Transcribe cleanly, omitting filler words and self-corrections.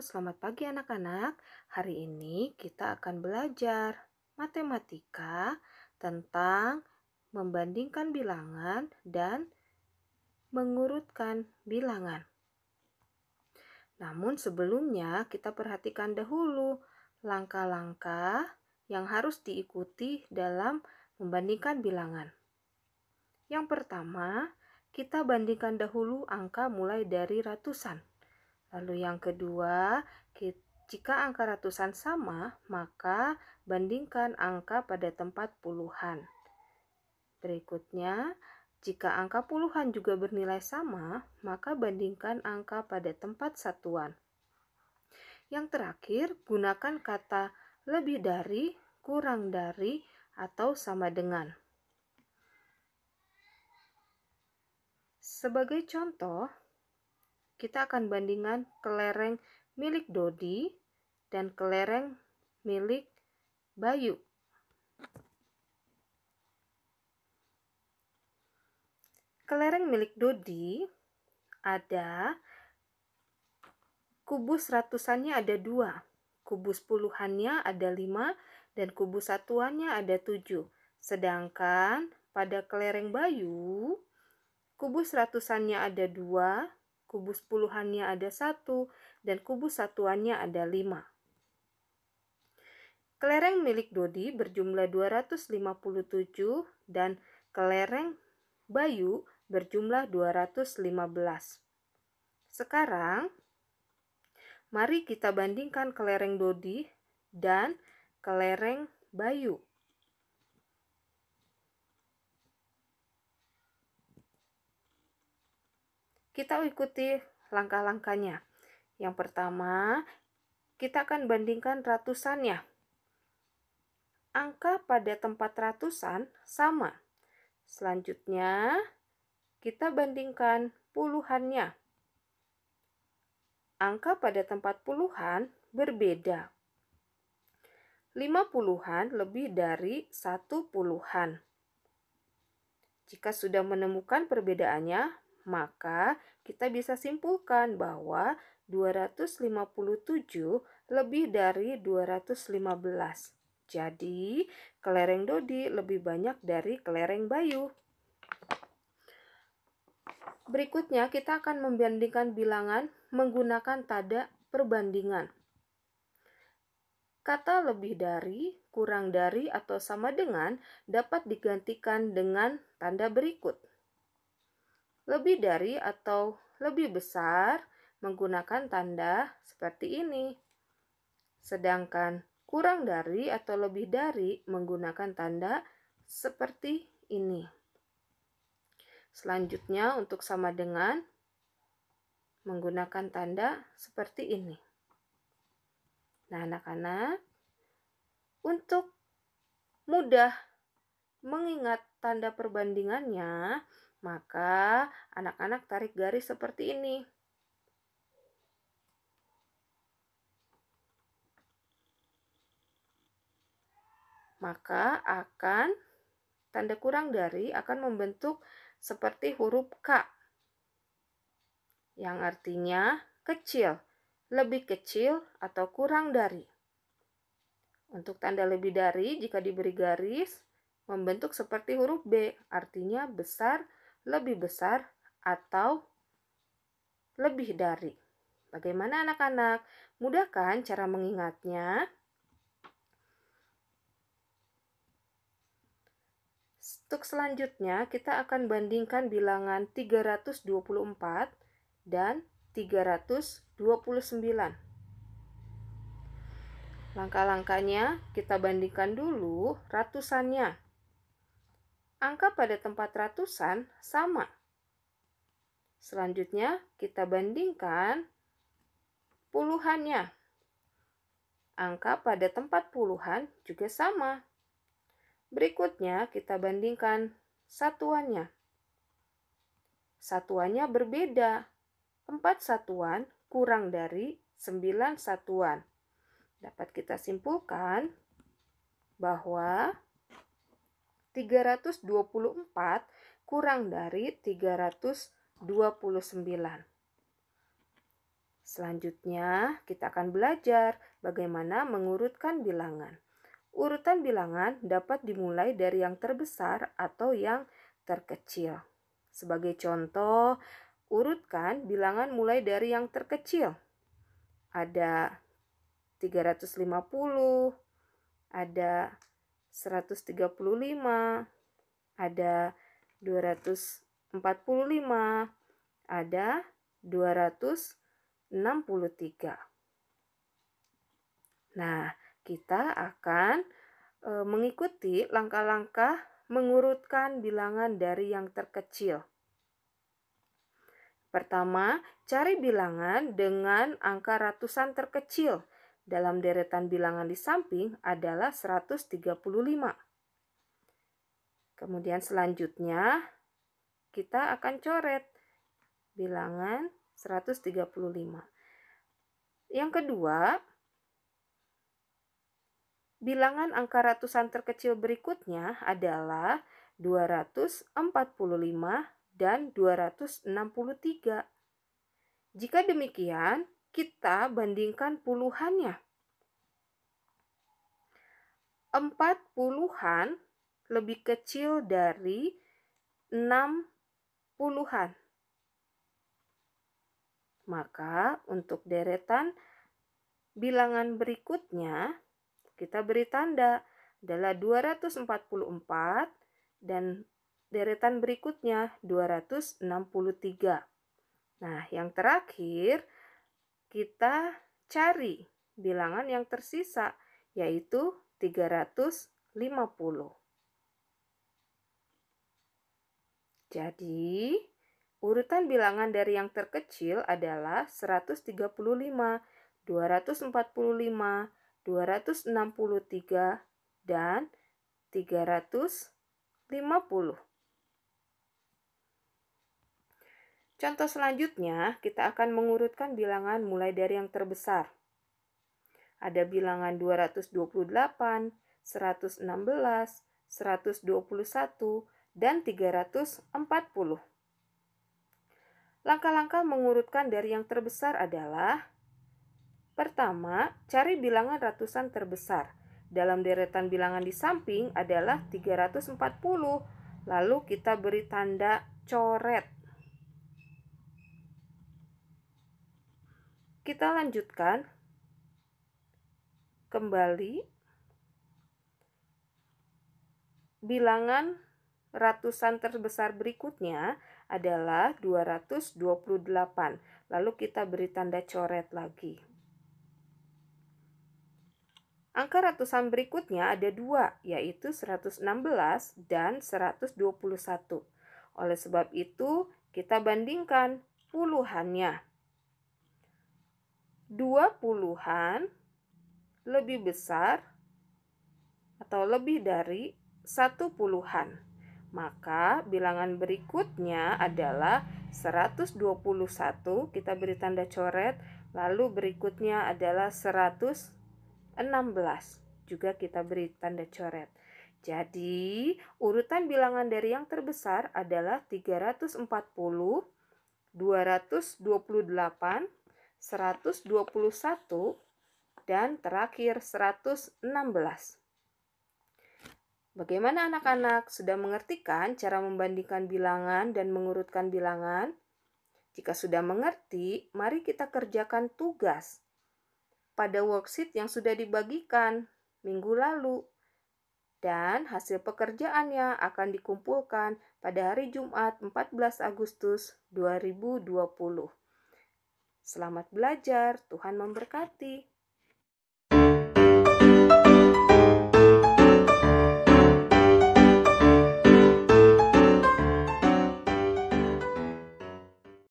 selamat pagi anak-anak. Hari ini kita akan belajar matematika tentang membandingkan bilangan dan mengurutkan bilangan. Namun sebelumnya kita perhatikan dahulu langkah-langkah yang harus diikuti dalam membandingkan bilangan. Yang pertama, kita bandingkan dahulu angka mulai dari ratusan. Lalu yang kedua, jika angka ratusan sama, maka bandingkan angka pada tempat puluhan. Berikutnya, jika angka puluhan juga bernilai sama, maka bandingkan angka pada tempat satuan. Yang terakhir, gunakan kata lebih dari, kurang dari, atau sama dengan. Sebagai contoh, kita akan bandingkan kelereng milik Dodi dan kelereng milik Bayu. Kelereng milik Dodi ada kubus ratusannya ada 2, kubus puluhannya ada 5, dan kubus satuannya ada 7. Sedangkan pada kelereng Bayu, kubus ratusannya ada 2, kubus puluhannya ada 1, dan kubus satuannya ada 5. Kelereng milik Dodi berjumlah 257 dan kelereng Bayu berjumlah 215. Sekarang, mari kita bandingkan kelereng Dodi dan kelereng Bayu. Kita ikuti langkah-langkahnya. Yang pertama, kita akan bandingkan ratusannya. Angka pada tempat ratusan sama. Selanjutnya, kita bandingkan puluhannya. Angka pada tempat puluhan berbeda. 5 puluhan lebih dari 1 puluhan. Jika sudah menemukan perbedaannya, maka kita bisa simpulkan bahwa 257 lebih dari 215. Jadi, kelereng Dodi lebih banyak dari kelereng Bayu. Berikutnya, kita akan membandingkan bilangan menggunakan tanda perbandingan. Kata lebih dari, kurang dari, atau sama dengan dapat digantikan dengan tanda berikut. Lebih dari atau lebih besar menggunakan tanda seperti ini. Sedangkan kurang dari atau lebih dari menggunakan tanda seperti ini. Selanjutnya untuk sama dengan menggunakan tanda seperti ini. Nah, anak-anak, untuk mudah mengingat tanda perbandingannya, maka anak-anak tarik garis seperti ini. Maka tanda kurang dari akan membentuk seperti huruf K, yang artinya kecil, lebih kecil atau kurang dari. Untuk tanda lebih dari, jika diberi garis, membentuk seperti huruf B, artinya besar, lebih besar, atau lebih dari. Bagaimana anak-anak? Mudah kan cara mengingatnya? Untuk selanjutnya, kita akan bandingkan bilangan 324 dan 329. Langkah-langkahnya, kita bandingkan dulu ratusannya. Angka pada tempat ratusan sama. Selanjutnya, kita bandingkan puluhannya. Angka pada tempat puluhan juga sama. Berikutnya, kita bandingkan satuannya. Satuannya berbeda. 4 satuan kurang dari 9 satuan. Dapat kita simpulkan bahwa 324 kurang dari 329. Selanjutnya, kita akan belajar bagaimana mengurutkan bilangan. Urutan bilangan dapat dimulai dari yang terbesar atau yang terkecil. Sebagai contoh, urutkan bilangan mulai dari yang terkecil. Ada 350, ada 135, ada 245, ada 263. Nah, kita akan mengikuti langkah-langkah mengurutkan bilangan dari yang terkecil. Pertama, cari bilangan dengan angka ratusan terkecil. Dalam deretan bilangan di samping adalah 135. Kemudian selanjutnya, kita akan coret bilangan 135. Yang kedua, bilangan angka ratusan terkecil berikutnya adalah 245 dan 263. Jika demikian, kita bandingkan puluhannya. 4 puluhan lebih kecil dari 6 puluhan. Maka untuk deretan bilangan berikutnya, kita beri tanda adalah 244 dan deretan berikutnya 263. Nah, yang terakhir kita cari bilangan yang tersisa, yaitu 350. Jadi, urutan bilangan dari yang terkecil adalah 135, 245, 263, dan 350. Contoh selanjutnya, kita akan mengurutkan bilangan mulai dari yang terbesar. Ada bilangan 228, 116, 121, dan 340. Langkah-langkah mengurutkan dari yang terbesar adalah: pertama, cari bilangan ratusan terbesar. Dalam deretan bilangan di samping adalah 340. Lalu kita beri tanda coret. Kita lanjutkan kembali. Bilangan ratusan terbesar berikutnya adalah 228. Lalu kita beri tanda coret lagi. Angka ratusan berikutnya ada 2, yaitu 116 dan 121. Oleh sebab itu, kita bandingkan puluhannya. 2 puluhan lebih besar atau lebih dari 1 puluhan. Maka bilangan berikutnya adalah 121, kita beri tanda coret, lalu berikutnya adalah 116, juga kita beri tanda coret. Jadi, urutan bilangan dari yang terbesar adalah 340, 228, 121, dan terakhir 116. Bagaimana anak-anak? Sudah mengerti kan cara membandingkan bilangan dan mengurutkan bilangan? Jika sudah mengerti, mari kita kerjakan tugas pada worksheet yang sudah dibagikan minggu lalu. Dan hasil pekerjaannya akan dikumpulkan pada hari Jumat 14 Agustus 2020. Selamat belajar, Tuhan memberkati.